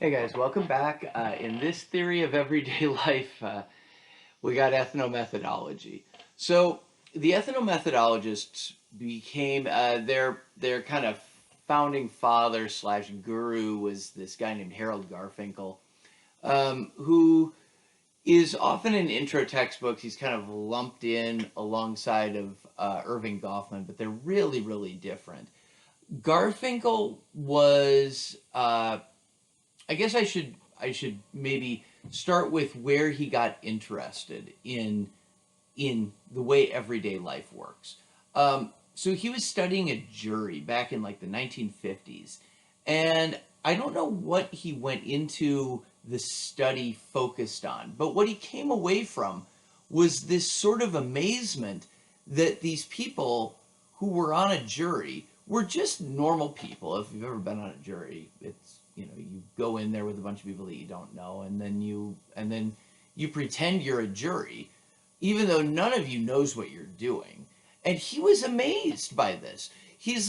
Hey guys, welcome back. In this theory of everyday life, we got ethnomethodology. So the ethnomethodologists became their kind of founding father slash guru was this guy named Harold Garfinkel, who is often in intro textbooks. He's kind of lumped in alongside of Irving Goffman, but they're really, really different. Garfinkel was I guess I should maybe start with where he got interested in the way everyday life works. So he was studying a jury back in like the 1950s, and I don't know what he went into the study focused on, but what he came away from was this sort of amazement that these people who were on a jury were just normal people. If you've ever been on a jury, it's you go in there with a bunch of people that you don't know, and then you pretend you're a jury, even though none of you knows what you're doing. And he was amazed by this. He's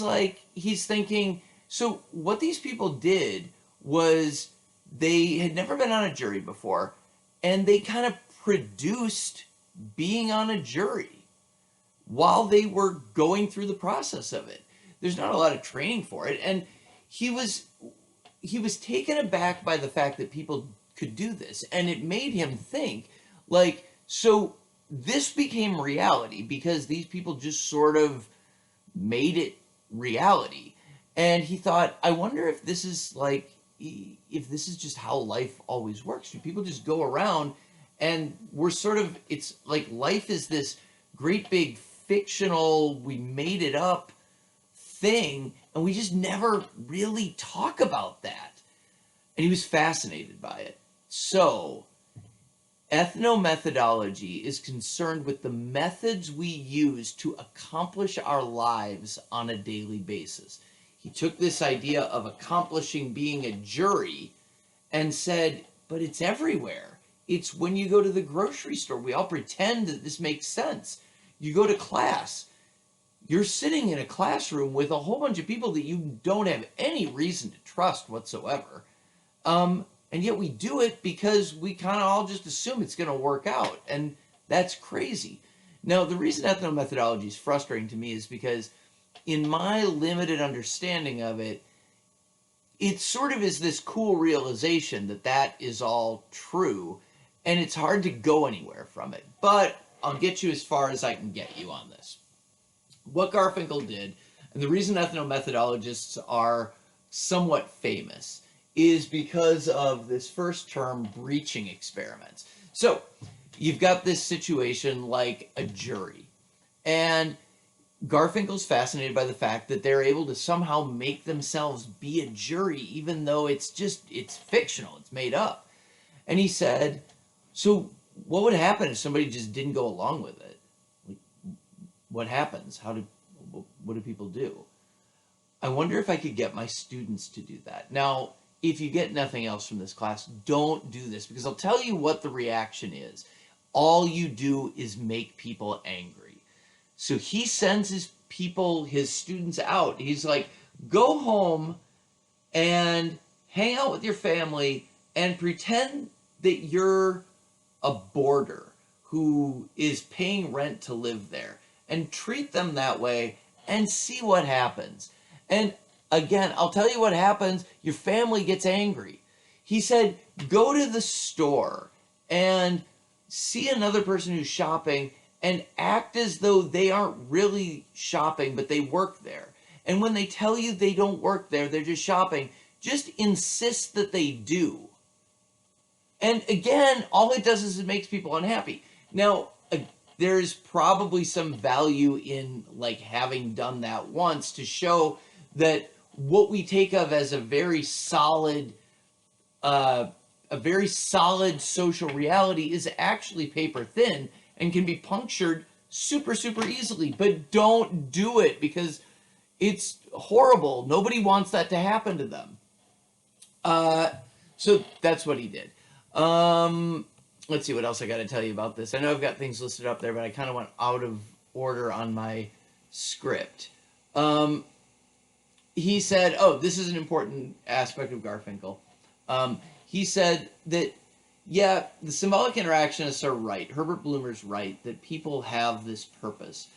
thinking, so what these people did was they had never been on a jury before, and they kind of produced being on a jury while they were going through the process of it. There's not a lot of training for it, and he was he was taken aback by the fact that people could do this, and it made him think, like, so this became reality because these people just sort of made it reality. And he thought, I wonder if this is just how life always works. Do people just go around and we're sort of, it's like life is this great big fictional, we made it up thing, and we just never really talk about that. And he was fascinated by it. So, ethnomethodology is concerned with the methods we use to accomplish our lives on a daily basis. He took this idea of accomplishing being a jury and said, but it's everywhere. It's when you go to the grocery store. We all pretend that this makes sense. You go to class. You're sitting in a classroom with a whole bunch of people that you don't have any reason to trust whatsoever. And yet we do it because we kind of all just assume it's going to work out. And that's crazy. Now, the reason ethnomethodology is frustrating to me is because in my limited understanding of it, it sort of is this cool realization that that is all true, and it's hard to go anywhere from it. But I'll get you as far as I can get you on this. What Garfinkel did, and the reason ethnomethodologists are somewhat famous, is because of this first term, breaching experiments. So you've got this situation like a jury, and Garfinkel's fascinated by the fact that they're able to somehow make themselves be a jury, even though it's fictional, it's made up. And he said, so what would happen if somebody just didn't go along with it? Like, what happens? What do people do? I wonder if I could get my students to do that. Now, if you get nothing else from this class, don't do this, because I'll tell you what the reaction is. All you do is make people angry. So he sends his students out. He's like, go home and hang out with your family and pretend that you're a boarder who is paying rent to live there, and treat them that way and see what happens. And again, I'll tell you what happens. Your family gets angry. He said, go to the store and see another person who's shopping and act as though they aren't really shopping, but they work there. And when they tell you they don't work there, they're just shopping, just insist that they do. And again, all it does is it makes people unhappy. Now, there's probably some value in like having done that once to show that what we take of as a very solid social reality is actually paper thin and can be punctured super, super easily. But don't do it because it's horrible. Nobody wants that to happen to them. So that's what he did. Let's see what else I got to tell you about this. I know I've got things listed up there, but I kind of went out of order on my script. He said, oh, this is an important aspect of Garfinkel. He said that, yeah, the symbolic interactionists are right. Herbert Bloomer's right that people have this purpose.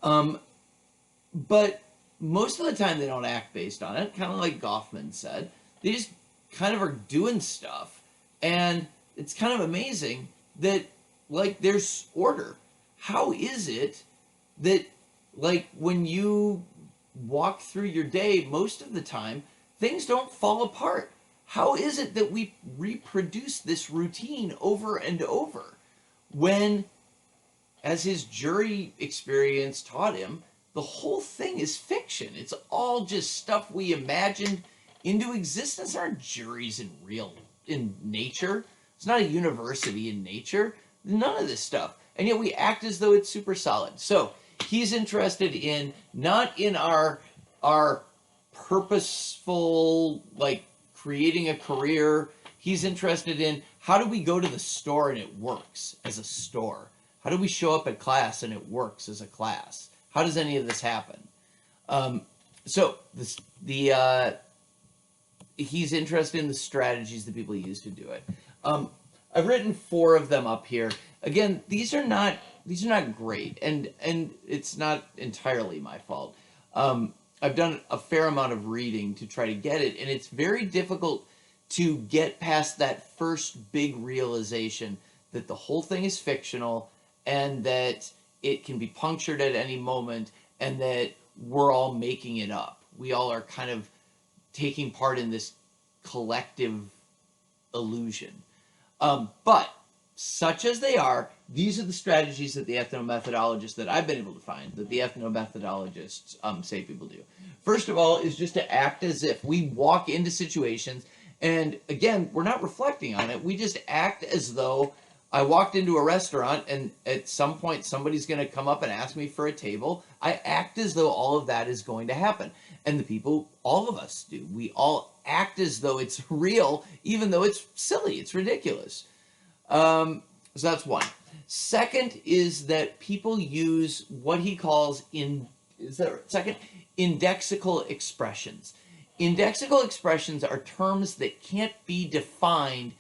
But most of the time they don't act based on it, kind of like Goffman said. They just kind of are doing stuff. And it's kind of amazing that, like, there's order. How is it that, like, when you walk through your day, most of the time, things don't fall apart? How is it that we reproduce this routine over and over when, as his jury experience taught him, the whole thing is fiction? It's all just stuff we imagined into existence. There aren't juries in nature. It's not a university in nature. None of this stuff. And yet we act as though it's super solid. So he's interested in, not in our purposeful, like, creating a career. He's interested in, how do we go to the store and it works as a store? How do we show up at class and it works as a class? How does any of this happen? He's interested in the strategies that people use to do it. I've written 4 of them up here. Again, these are not great, and it's not entirely my fault. I've done a fair amount of reading to try to get it, and it's very difficult to get past that first big realization that the whole thing is fictional and that it can be punctured at any moment and that we're all making it up. We all are kind of taking part in this collective illusion. But such as they are, these are the strategies that the ethnomethodologists that I've been able to find, that the ethnomethodologists say people do. First of all is just to act as if we walk into situations, and again, we're not reflecting on it. We just act as though I walked into a restaurant and at some point somebody's going to come up and ask me for a table. I act as though all of that is going to happen. And the people, all of us do. We all act as though it's real, even though it's silly, it's ridiculous. So that's one. Second is that people use what he calls indexical expressions. Indexical expressions are terms that can't be defined,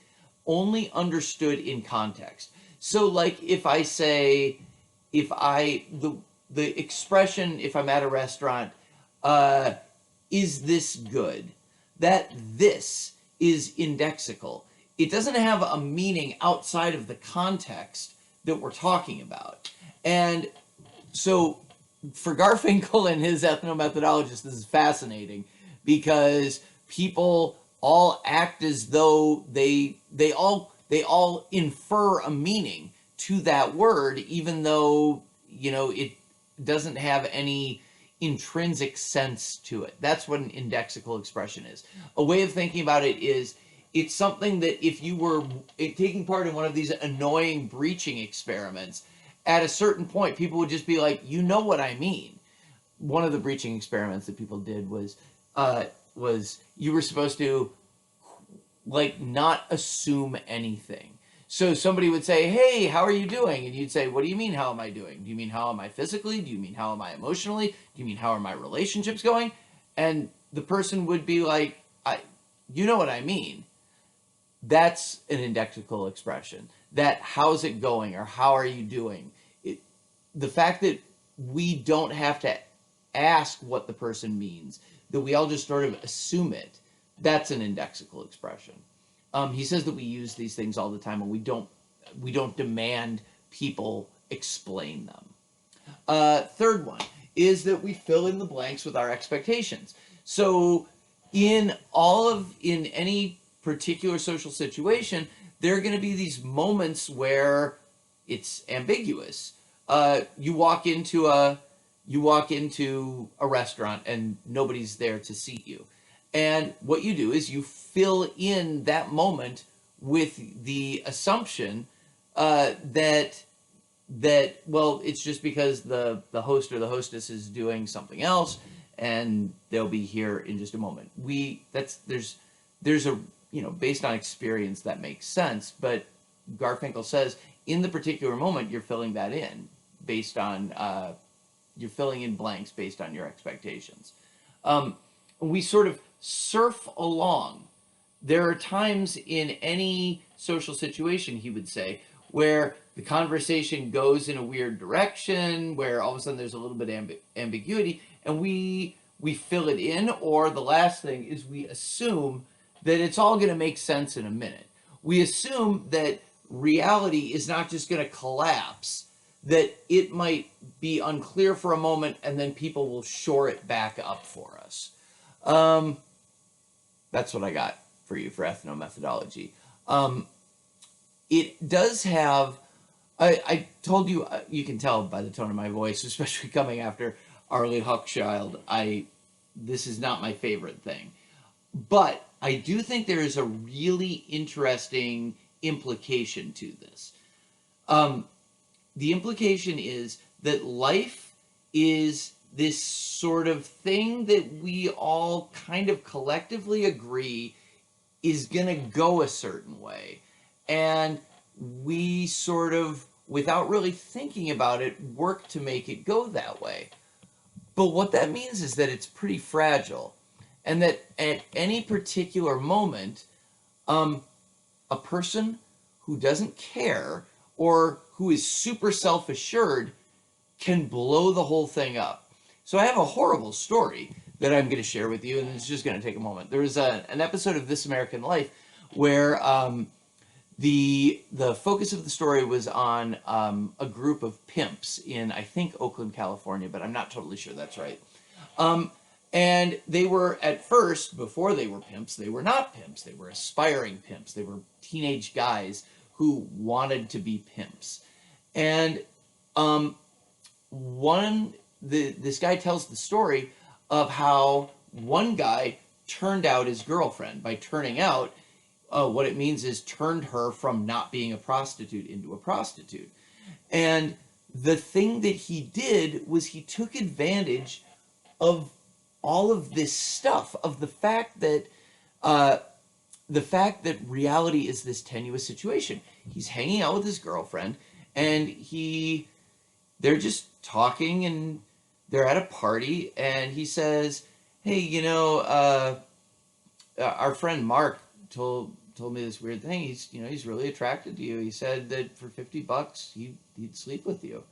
only understood in context. So, like, if I say, the expression, if I'm at a restaurant, is this good? That this is indexical. It doesn't have a meaning outside of the context that we're talking about. And so for Garfinkel and his ethnomethodologists, this is fascinating because people all act as though they all infer a meaning to that word, even though, it doesn't have any intrinsic sense to it. That's what an indexical expression is. A way of thinking about it is, it's something that if you were taking part in one of these annoying breaching experiments, at a certain point, people would just be like, you know what I mean. One of the breaching experiments that people did was you were supposed to, like, not assume anything. So somebody would say, hey, how are you doing? And you'd say, what do you mean, how am I doing? Do you mean, how am I physically? Do you mean, how am I emotionally? Do you mean, how are my relationships going? And the person would be like, you know what I mean. That's an indexical expression. That how's it going or how are you doing? The fact that we don't have to ask what the person means, that we all just sort of assume it, that's an indexical expression. He says that we use these things all the time and we don't demand people explain them. Third one is that we fill in the blanks with our expectations. So in any particular social situation, there are going to be these moments where it's ambiguous. You walk into a restaurant and nobody's there to seat you. And what you do is you fill in that moment with the assumption that well, it's just because the host or the hostess is doing something else and they'll be here in just a moment. There's a, based on experience that makes sense, but Garfinkel says in the particular moment you're filling that in based on you're filling in blanks based on your expectations. We sort of surf along there are times in any social situation, he would say, where the conversation goes in a weird direction, where all of a sudden there's a little bit of ambiguity, and we fill it in, or the last thing is we assume that it's all going to make sense in a minute. We assume that reality is not just going to collapse, that it might be unclear for a moment, and then people will shore it back up for us. That's what I got for you for ethnomethodology. It does have, I told you, you can tell by the tone of my voice, especially coming after Arlie Hochschild, this is not my favorite thing. But I do think there is a really interesting implication to this. The implication is that life is this sort of thing that we all kind of collectively agree is going to go a certain way. And we sort of, without really thinking about it, work to make it go that way. But what that means is that it's pretty fragile. And that at any particular moment, a person who doesn't care or who is super self-assured can blow the whole thing up. So I have a horrible story that I'm going to share with you, and it's just going to take a moment. There was an episode of This American Life where the focus of the story was on a group of pimps in, I think, Oakland, California, but I'm not totally sure that's right. And they were, at first, before they were pimps, they were not pimps. They were aspiring pimps. They were teenage guys who wanted to be pimps. And this guy tells the story of how one guy turned out his girlfriend. By turning out, what it means is turned her from not being a prostitute into a prostitute. And the thing that he did was he took advantage of all of this stuff, of the fact that reality is this tenuous situation. He's hanging out with his girlfriend, and they're just talking, and they're at a party, and he says, "Hey, our friend Mark told me this weird thing. He's really attracted to you. He said that for $50 he'd sleep with you."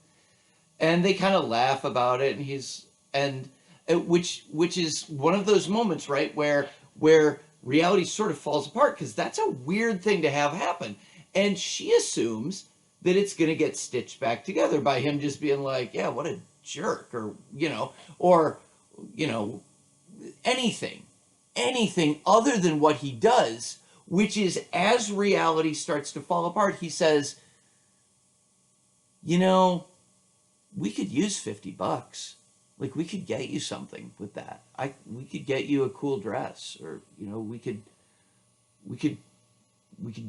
And they kind of laugh about it, and which is one of those moments, right, where reality sort of falls apart, because that's a weird thing to have happen. And she assumes that it's going to get stitched back together by him just being like, "Yeah, what a jerk," or anything other than what he does, which is, as reality starts to fall apart, he says, "We could use $50. Like, we could get you something with that. We could get you a cool dress, or we could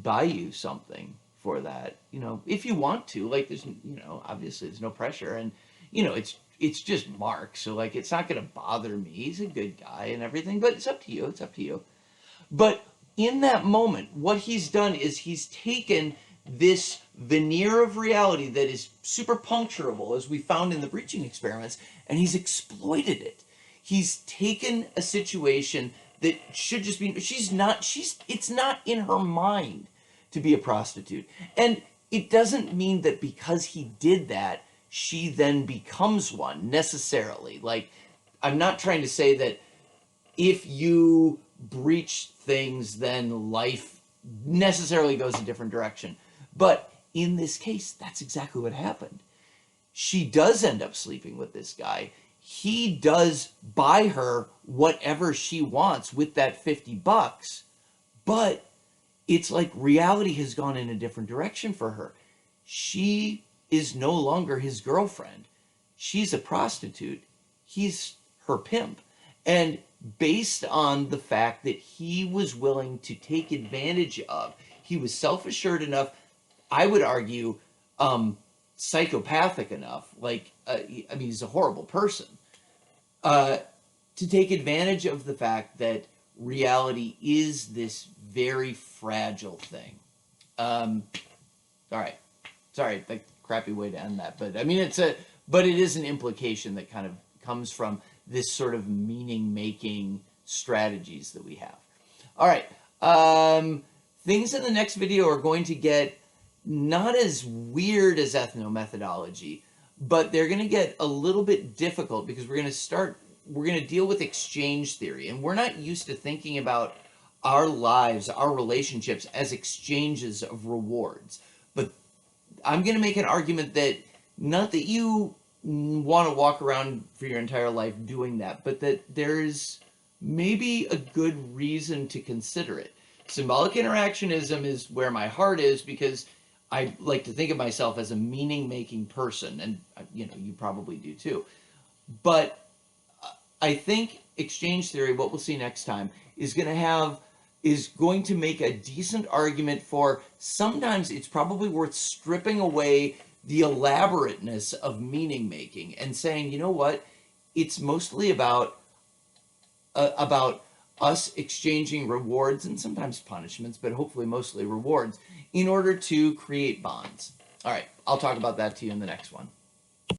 buy you something for that. If you want to. Like, there's obviously there's no pressure, and it's just Mark, so like it's not going to bother me. He's a good guy and everything, but it's up to you. It's up to you." But in that moment, what he's done is he's taken this veneer of reality that is super puncturable, as we found in the breaching experiments, and he's exploited it. He's taken a situation that should just be, it's not in her mind to be a prostitute. And it doesn't mean that because he did that, she then becomes one necessarily. Like, I'm not trying to say that if you breach things, then life necessarily goes a different direction. But in this case, that's exactly what happened. She does end up sleeping with this guy. He does buy her whatever she wants with that $50, but it's like reality has gone in a different direction for her. She is no longer his girlfriend. She's a prostitute. He's her pimp. And based on the fact that he was willing to take advantage of, he was self-assured enough, I would argue, psychopathic enough, he's a horrible person, to take advantage of the fact that reality is this very fragile thing. All right. Sorry, the crappy way to end that, but I mean, but it is an implication that kind of comes from this sort of meaning-making strategies that we have. All right. Things in the next video are going to get not as weird as ethnomethodology, but they're going to get a little bit difficult because we're going to deal with exchange theory, and we're not used to thinking about our lives, our relationships as exchanges of rewards. But I'm going to make an argument that not that you want to walk around for your entire life doing that, but that there's maybe a good reason to consider it. Symbolic interactionism is where my heart is because I like to think of myself as a meaning-making person, and you probably do too. But I think exchange theory, what we'll see next time, is going to make a decent argument for sometimes it's probably worth stripping away the elaborateness of meaning making and saying, you know what, it's mostly about us exchanging rewards and sometimes punishments, but hopefully mostly rewards in order to create bonds. All right, I'll talk about that to you in the next one.